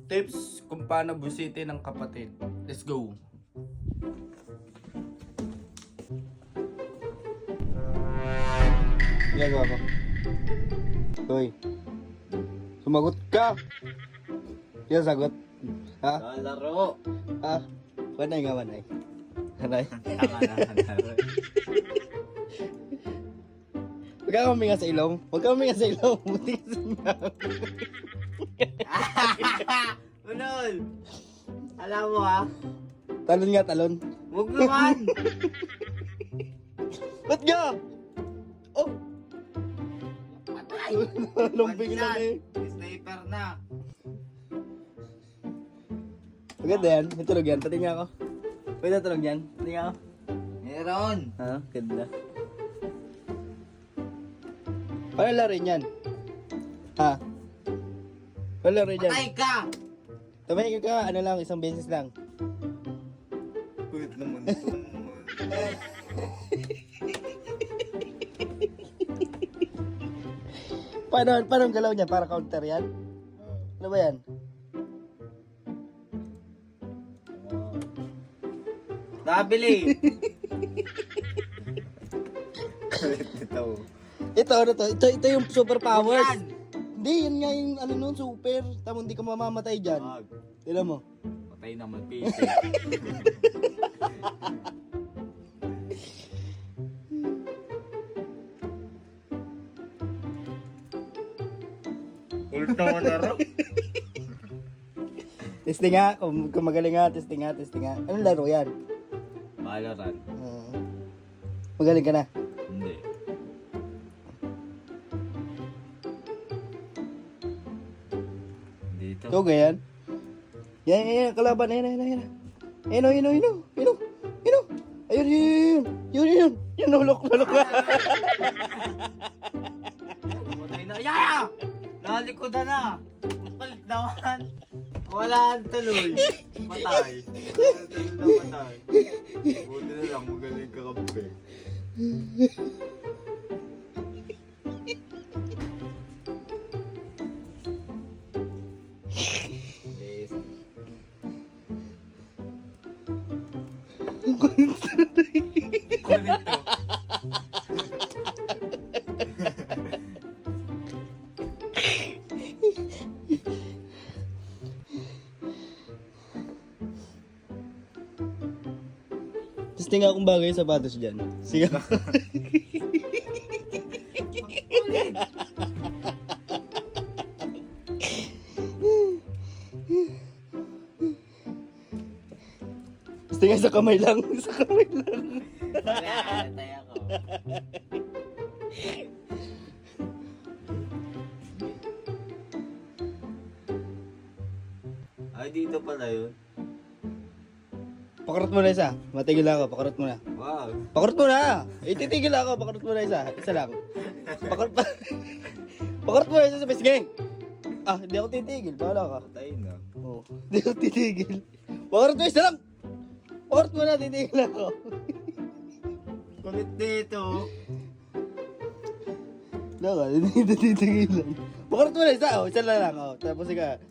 Tips kung paano busitin ng kapatid. Let's go. Ginagawa ko. Hoy. Sumagot ka. Yan sagot. Ha? Laro. Ha? Wanay nga wanay. Wanay. Huwag ka huminga sa ilong. Huwag ka huminga sa ilong. Buti ka sa inyo. Unol! Alam mo ha? Talon nga, talon. Huwag naman! Ba't nga? Oh! Patay! Lumbing lang eh. Sniper na. Maganda yan. May tulog yan. Pati nga ako. Pwede tulog yan. Pati nga ako. Meron! Ha? Ganda. Paano larin yan? Ha? Paano larin yan? Patay ka! Tumahig ka. Ano lang, isang beses lang. Kulit naman ito. Paano ang galaw niya? Para counter yan? Ano ba yan? Nabili! Kulit nito. Ito, ano to? Ito yung superpowers. Yan! Hindi, yan nga yung ano nun, super. Tamo, hindi ka mamamatay dyan. Wag. Tignan mo. Patay naman, PC. Ulit naman laro. Testing nga. Kung magaling nga, testing nga. Anong laro yan? Valorant. Magaling ka na. Hindi. Dito. Ito ganyan. Yan, kalaban. Yan. Ayun. Ayun. Yun, nulok. Pumatay na. Yeah! Nalikodan na. Mapalit naman. Wala ang tuloy. Patay. Patay. Buti na lang magaling ka kape. Yes. Kulit to. Testing nga kung bagay sa sapatos dyan. Sige. Testing nga sa kamay lang. Patay ako. Ay, dito pala yun. Pakurot mo na isa. Matigil ako. Pakurot mo na. Wow. Pakurot mo na! Ititigil ako. Pakurot mo na isa. Isa lang. Pakurot mo na isa sa pisngeng. Ah, hindi ako titigil. Bahala ka. Patay na. Oo. Hindi ako titigil. Pakurot mo isa lang! Pakurot mo na. Titigil ako. Kulit dito. Wala ka. Hindi titigil lang. Pakurot mo na isa. Oh, isa lang. Oh. Tapos ika.